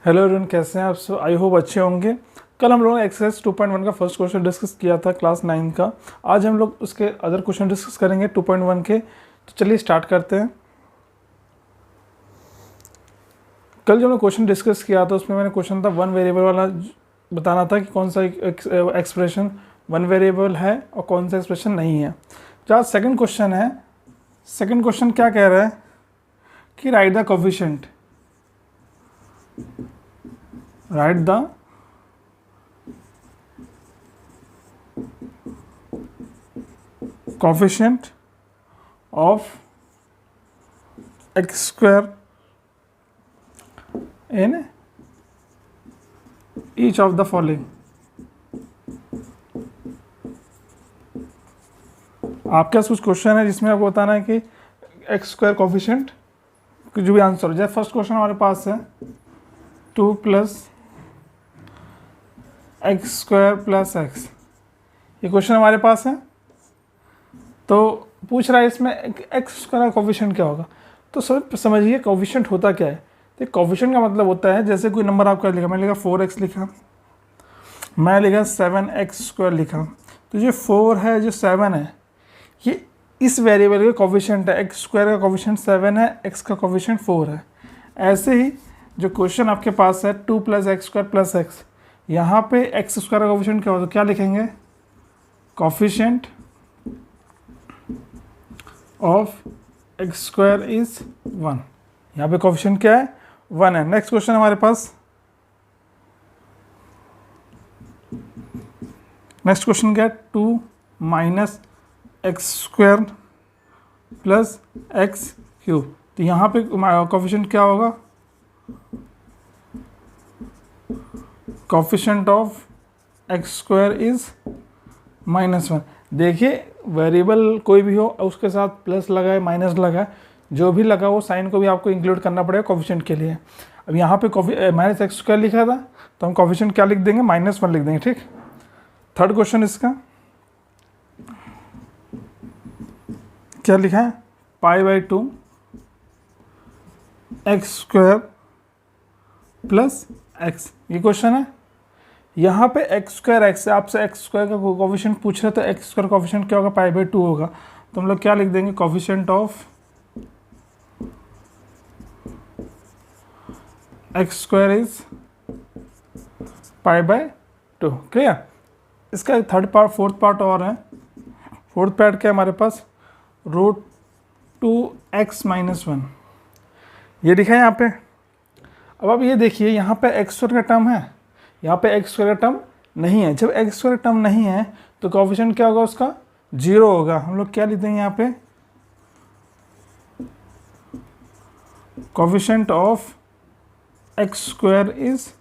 Hello everyone, कैसे हैं आप सब? आई होप अच्छे होंगे। कल हम लोगों ने एक्सरसाइज 2.1 का फर्स्ट क्वेश्चन डिस्कस किया था क्लास 9 का। आज हम लोग उसके अदर क्वेश्चन डिस्कस करेंगे 2.1 के। तो चलिए स्टार्ट करते हैं। कल जो हमने क्वेश्चन डिस्कस किया था उसमें मैंने क्वेश्चन था वन वेरिएबल वाला बताना था कि कौन सा एक्सप्रेशन वन वेरिएबल है और कौन सा एक्सप्रेशन नहीं है। जो आज सेकेंड क्वेश्चन है, सेकेंड क्वेश्चन क्या कह रहा है कि right the coefficient, write the coefficient of x square in each of the following। आपके पास कुछ क्वेश्चन है जिसमें आपको बताना है कि एक्स स्क्वायर कोफिशिएंट जो भी आंसर हो जाए। फर्स्ट क्वेश्चन हमारे पास है 2 plus x square plus x, ये क्वेश्चन हमारे पास है। तो पूछ रहा है इसमें एक्स स्क्वायर का कोफिशिएंट क्या होगा। तो समझिए कोफिशिएंट होता क्या है। तो कोफिशिएंट का मतलब होता है जैसे कोई नंबर आपका लिखा, मैंने लिखा 4x लिखा, मैं लिखा 7x स्क्वायर लिखा, तो जो 4 है जो 7 है ये इस वेरिएबल का कोफिशिएंट है। एक्स स्क्वायर का कोफिशिएंट 7 है, एक्स का कोफिशिएंट 4 है। ऐसे ही जो क्वेश्चन आपके पास है 2 plus x square plus x, यहाँ पे एक्स स्क्वायर का कोफिशिएंट क्या होगा, तो क्या लिखेंगे, coefficient of x square is 1। यहाँ पे कोफिशिएंट क्या है, 1 है। नेक्स्ट क्वेश्चन हमारे पास, नेक्स्ट क्वेश्चन क्या है, 2 minus x square plus x cube, तो यहाँ पे कोफिशिएंट क्या होगा, coefficient of x square is -1। देखिए वेरिएबल कोई भी हो उसके साथ प्लस लगाए माइनस लगाए, जो भी लगा वो साइन को भी आपको इंक्लूड करना पड़ेगा कोफिशिएंट के लिए। अब यहाँ पे माइनस एक्स स्क्वायर लिखा था तो हम कोफिशिएंट क्या लिख देंगे, -1 लिख देंगे। ठीक, थर्ड क्वेश्चन इसका क्या लिखा है, π/2 एक्स स्क्वायर प्लस एक्स, ये क्वेश्चन है। यहाँ पे एक्स स्क्वायर एक्स, आपसे एक्स स्क्वायर का कोफिशिएंट पूछ रहे तो एक्स स्क्वायर कोफिशिएंट क्या होगा, π/2 होगा। तो हम लोग क्या लिख देंगे, coefficient of x square is π/2। Clear. इसका थर्ड पार्ट, फोर्थ पार्ट और है। फोर्थ पार्ट क्या है हमारे पास, √2x-1, ये लिखा है यहाँ पे। अब आप ये देखिए यहाँ पे एक्स स्क्वायर का टर्म है, यहाँ पे एक्स स्क्वायर का टर्म नहीं है। जब एक्स स्क्वायर टर्म नहीं है तो कोफिशिएंट क्या होगा, उसका 0 होगा। हम लोग क्या लिखते हैं यहाँ पे, coefficient of x square is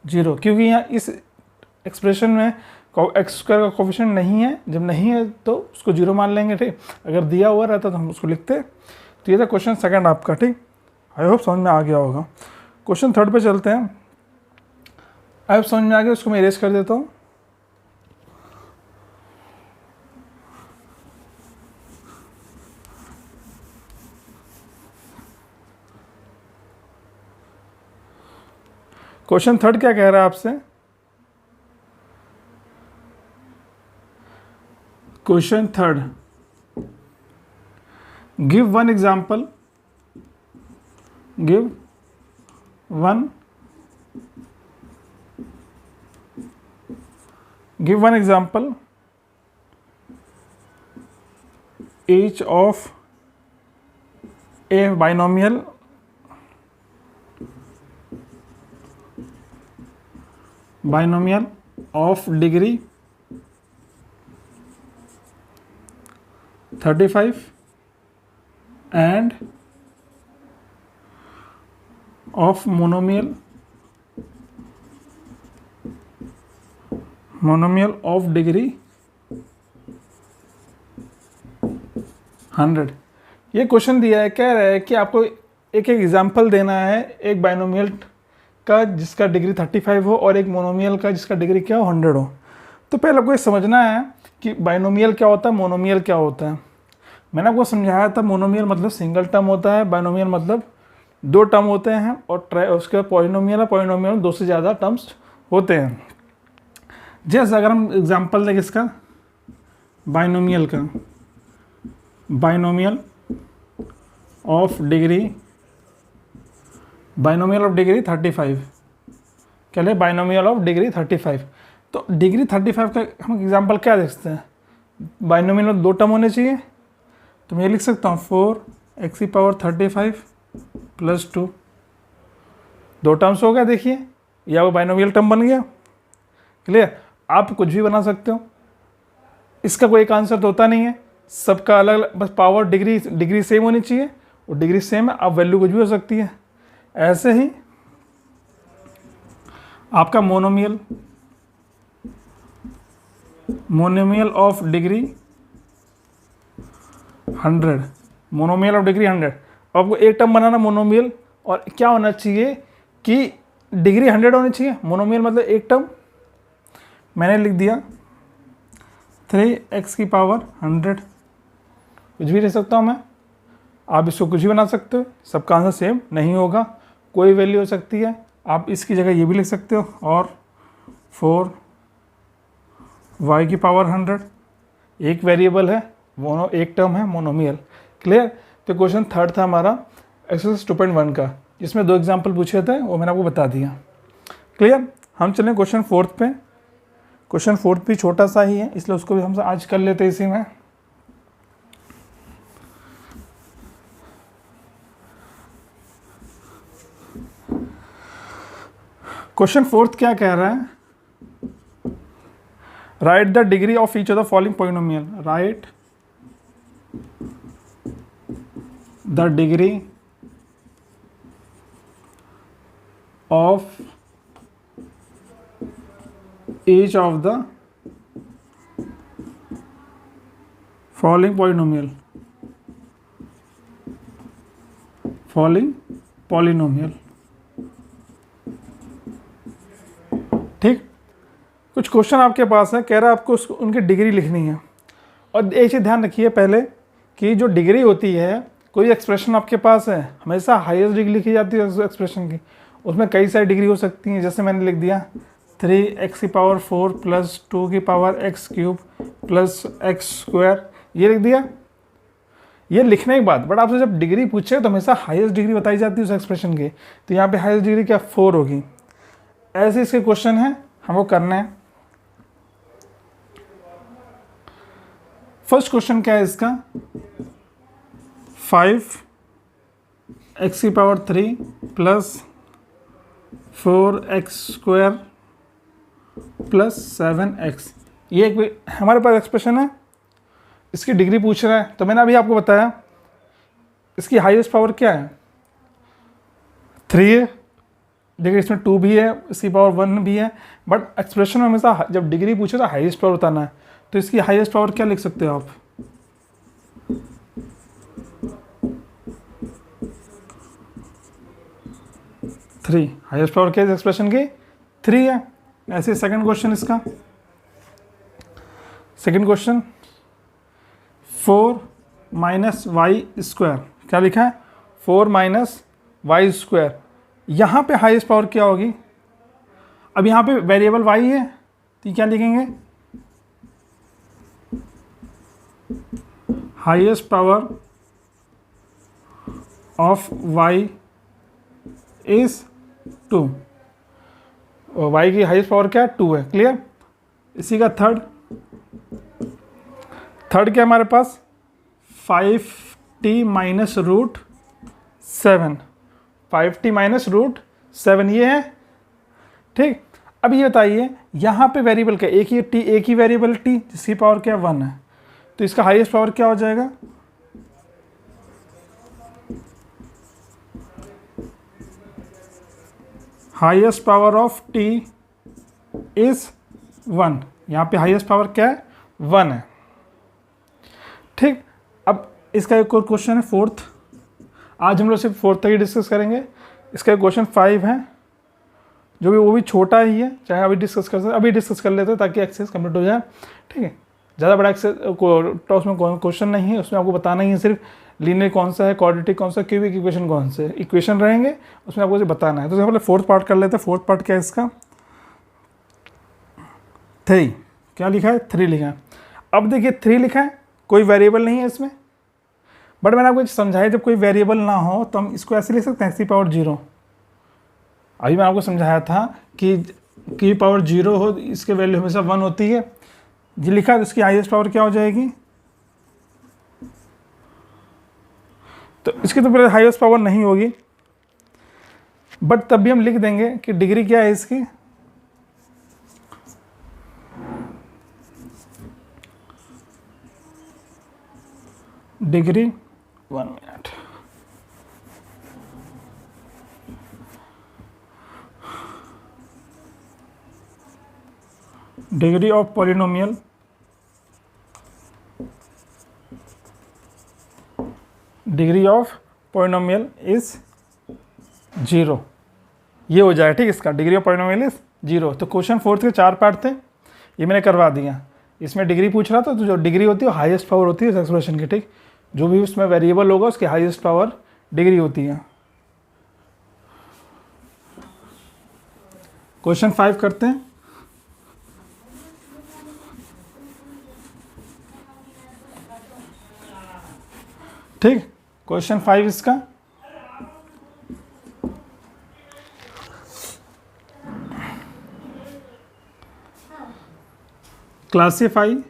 0, क्योंकि यहाँ इस एक्सप्रेशन में एक्स स्क्वायर का कोफिशिएंट नहीं है। जब नहीं है तो उसको 0 मान लेंगे। ठीक, अगर दिया हुआ रहता तो हम उसको लिखते। तो ये था क्वेश्चन सेकंड आपका। ठीक, आई होप समझ में आ गया होगा। क्वेश्चन थर्ड पे चलते हैं। आई होप समझ में आ गया, उसको मैं इरेज कर देता हूँ। क्वेश्चन थर्ड क्या कह रहा है आपसे, question third, give one example, give one example each of a binomial of degree 35 and of monomial of degree 100। ये क्वेश्चन दिया है, कह रहा है कि आपको एक एग्जाम्पल देना है एक बाइनोमियल का जिसका डिग्री 35 हो और एक मोनोमियल का जिसका डिग्री क्या हो, 100 हो। तो पहले आपको ये समझना है कि बाइनोमियल क्या होता है, मोनोमियल क्या होता है। मैंने आपको समझाया था मोनोमियल मतलब सिंगल टर्म होता है, बाइनोमियल मतलब 2 टर्म होते हैं और उसके बाद पॉलिनोमियल है, पॉलिनोमियल में 2 से ज़्यादा टर्म्स होते हैं। जैसे अगर हम एग्जांपल दें किसका, बाइनोमियल का, बाइनोमियल ऑफ डिग्री 35, क्या ले, बाइनोमियल ऑफ डिग्री 35। तो डिग्री 35 का हम एग्जांपल क्या देख सकते हैं, बाइनोमियल में 2 टर्म होने चाहिए, तो मैं ये लिख सकता हूँ 4x⁵ प्लस 2, 2 टर्म्स हो गया, देखिए या वो बाइनोमियल टर्म बन गया। क्लियर, आप कुछ भी बना सकते हो, इसका कोई एक आंसर तो होता नहीं है, सबका अलग अलग, बस पावर डिग्री सेम होनी चाहिए, और डिग्री सेम है, अब वैल्यू कुछ भी हो सकती है। ऐसे ही आपका monomial of degree 100, monomial of degree 100। आपको एक टर्म बनाना मोनोमियल, और क्या होना चाहिए कि डिग्री 100 होनी चाहिए, मोनोमियल मतलब एक टर्म, मैंने लिख दिया 3x⁻100, कुछ भी ले सकता हूँ मैं, आप इसको कुछ भी बना सकते हो, सबका आंसर सेम नहीं होगा, कोई वैल्यू हो सकती है, आप इसकी जगह ये भी लिख सकते हो, और 4y⁻100, एक वेरिएबल है, एक टर्म है, मोनोमियल। क्लियर, तो क्वेश्चन 3 था हमारा एक्सरसाइज 2.1 का, जिसमें 2 एग्जाम्पल पूछे थे, वो मैंने आपको बता दिया। क्लियर, हम चलें क्वेश्चन 4 पे। क्वेश्चन 4 भी छोटा सा ही है, इसलिए उसको भी हम आज कर लेते हैं इसी में। क्वेश्चन 4 क्या कह रहा है, right the degree of each of the following polynomial, right the degree of each of the following polynomial, ठीक। कुछ क्वेश्चन आपके पास है, कह रहा है आपको उनकी डिग्री लिखनी है, और एक चीज़ ध्यान रखिए पहले कि जो डिग्री होती है, कोई एक्सप्रेशन आपके पास है, हमेशा हाईएस्ट डिग्री लिखी जाती है उस एक्सप्रेशन की, उसमें कई सारी डिग्री हो सकती हैं। जैसे मैंने लिख दिया 3x⁴ plus 2x³ plus x², ये लिख दिया। ये लिखने के बाद बट आपसे जब डिग्री पूछे तो हमेशा हाईएस्ट डिग्री बताई जाती है उस एक्सप्रेशन की, तो यहाँ पे हाईएस्ट डिग्री क्या 4 होगी। ऐसे इसके क्वेश्चन है, हमको करना है। फर्स्ट क्वेश्चन क्या है इसका, 5x³ plus 4x² plus 7x, ये एक हमारे पास एक्सप्रेशन है, इसकी डिग्री पूछ रहा है। तो मैंने अभी आपको बताया इसकी हाईएस्ट पावर क्या है, 3 है, देखिए इसमें 2 भी है, इसकी पावर 1 भी है, बट एक्सप्रेशन में हमेशा जब डिग्री पूछे तो हाईएस्ट पावर बताना है। तो इसकी हाईएस्ट पावर क्या लिख सकते हो आप, 3, हाईएस्ट पावर क्या है एक्सप्रेशन की 3 है। ऐसे सेकंड क्वेश्चन इसका, सेकंड क्वेश्चन 4 - y², क्या लिखा है 4 - y², यहाँ पे हाईएस्ट पावर क्या होगी। अब यहाँ पे वेरिएबल y है, तो क्या लिखेंगे, highest power of y is 2, y की हाईएस्ट पावर क्या है 2 है। क्लियर, इसी का थर्ड क्या हमारे पास 5t - √7, 5t - √7 ये है। ठीक, अब ये बताइए यहाँ पे वेरिएबल क्या, एक ही वेरिएबल t जिसकी पावर क्या 1 है, तो इसका हाईएस्ट पावर क्या हो जाएगा, highest power of t is 1, यहाँ पे हाईएस्ट पावर क्या है 1 है। ठीक, अब इसका एक और क्वेश्चन है फोर्थ, आज हम लोग सिर्फ फोर्थ तक ही डिस्कस करेंगे। इसका क्वेश्चन 5 है, जो भी वो भी छोटा ही है, चाहे अभी डिस्कस कर लेते हैं ताकि एक्सरसाइज कंप्लीट हो जाए। ठीक है, ज़्यादा बड़ा एक्सरसाइज टॉस में क्वेश्चन नहीं है, उसमें आपको बताना ही है सिर्फ लीनियर कौन सा है, क्वाड्रेटिक कौन सा, क्यूबिक इक्वेशन कौन से इक्वेशन रहेंगे, उसमें आपको बताना है। तो सबसे पहले फोर्थ पार्ट कर लेते हैं। फोर्थ पार्ट क्या है इसका, 3, क्या लिखा है 3 लिखा है। अब देखिए 3 लिखा है, कोई वेरिएबल नहीं है इसमें, बट मैंने आपको समझाया जब कोई वेरिएबल ना हो तो हम इसको ऐसे लिख सकते हैं x⁻0। अभी मैं आपको समझाया था कि q⁻0 हो इसके वैल्यू हमेशा 1 होती है। ये लिखा है तो इसकी हाईएस्ट पावर क्या हो जाएगी, तो इसकी तो पहले हाईएस्ट पावर नहीं होगी, बट तब भी हम लिख देंगे कि डिग्री क्या है इसकी, degree 1 minute, degree of polynomial is 0, ये हो जाए ठीक। इसका डिग्री ऑफ पॉलिनोमियल इज 0। तो क्वेश्चन 4 के 4 पार्ट थे, ये मैंने करवा दिया। इसमें डिग्री पूछ रहा था, तो जो डिग्री होती है वो हाईएस्ट पावर होती है इस एक्सप्रेशन की, ठीक। जो भी उसमें वेरिएबल होगा उसकी हाईएस्ट पावर डिग्री होती है। क्वेश्चन 5 करते हैं। ठीक, क्वेश्चन 5 इसका, classify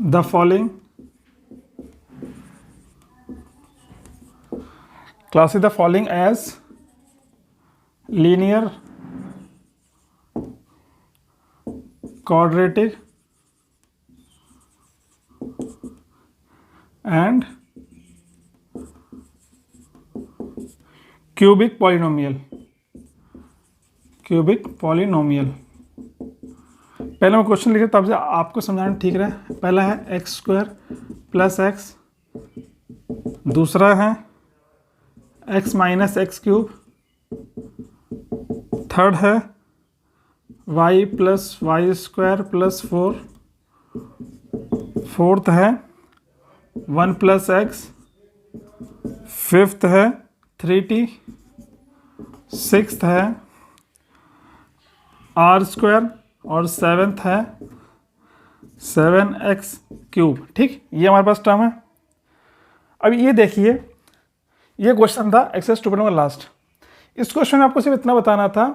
the following, classify the following as linear, quadratic and cubic polynomial। पहले मैं क्वेश्चन लिखे तब से आपको समझाना ठीक रहे। पहला है x² + x, दूसरा है x - x³, थर्ड है y + y² + 4, फोर्थ है 1 + x, फिफ्थ है 3t, सिक्स्थ है r² और सेवेंथ है 7x³। ठीक, ये हमारे पास टर्म है। अब ये देखिए, ये क्वेश्चन था एक्सरसाइज 2.1 लास्ट। इस क्वेश्चन में आपको सिर्फ इतना बताना था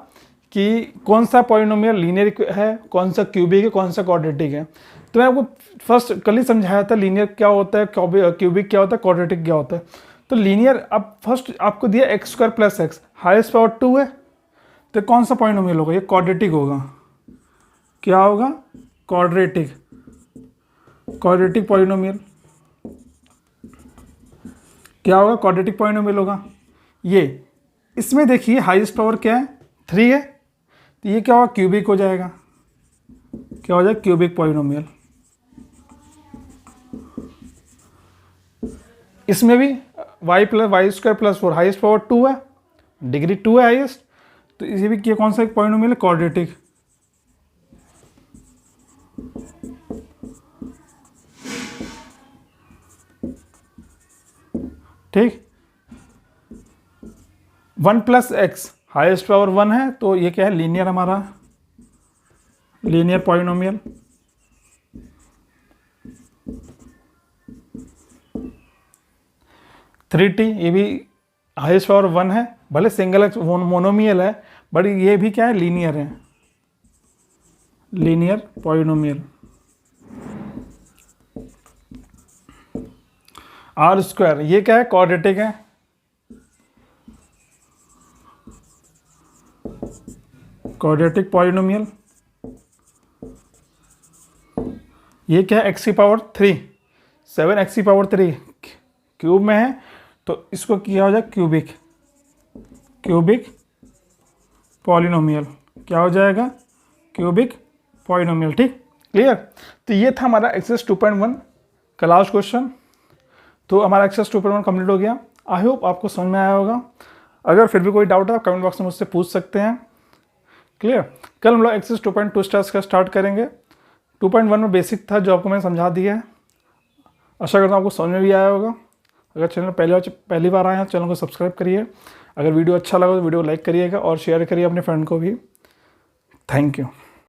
कि कौन सा पॉलिनोमियल लीनियर है, कौन सा क्यूबिक है, कौन सा क्वाड्रेटिक है। तो मैं आपको फर्स्ट कल ही समझाया था लीनियर क्या होता है, क्यूबिक क्या होता है, क्वाड्रेटिक क्या होता है। तो लीनियर, अब फर्स्ट आपको दिया x² + x, हाईएस्ट पावर 2 है, तो कौन सा पॉलिनोमियल होगा, ये क्वाड्रेटिक होगा। क्या होगा, क्वाड्रेटिक पॉलिनोमियल। क्या होगा, क्वाड्रेटिक पॉलिनोमियल होगा। ये इसमें देखिए हाईएस्ट पावर क्या है, 3 है, तो ये क्या होगा, क्यूबिक हो जाएगा। क्या हो जाएगा, क्यूबिक पॉलिनोमियल। इसमें भी y + y² + 4, हाईएस्ट पावर 2 है, डिग्री 2 है हाईएस्ट, तो इसे भी कौन सा पॉलिनोमियल है, क्वाड्रेटिक। ठीक, 1 + x, हाईएस्ट पावर 1 है, तो ये क्या है, लीनियर, हमारा लीनियर पॉलिनोमियल। थ्री टी, ये भी हाईएस्ट पावर 1 है, भले सिंगल मोनोमियल है, बट ये भी क्या है, लीनियर है, लीनियर पॉलिनोमियल। r², ये क्या है, क्वाड्रेटिक है। Quadratic polynomial. ये क्या है, x⁻3, 7x⁻3 क्यूब में है, तो इसको क्या हो जाए, क्यूबिक पॉलिनोमियल। क्या हो जाएगा, क्यूबिक पॉलिनोमियल। ठीक, क्लियर। तो ये था हमारा एक्सरसाइज 2.1 का लास्ट क्वेश्चन। तो हमारा एक्सरसाइज 2.1 कंप्लीट हो गया। आई होप आपको समझ में आया होगा। अगर फिर भी कोई डाउट है आप कमेंट बॉक्स में मुझसे पूछ सकते हैं। क्लियर। कल हम लोग एक्सरसाइज 2.2 का स्टार्ट करेंगे। 2.1 में बेसिक था जो आपको मैंने समझा दिया है। आशा करता हूँ आपको समझ में भी आया होगा। अगर चैनल पहली बार आए हैं चैनल को सब्सक्राइब करिए। अगर वीडियो अच्छा लगा तो वीडियो को लाइक करिएगा और शेयर करिए अपने फ्रेंड को भी। Thank you.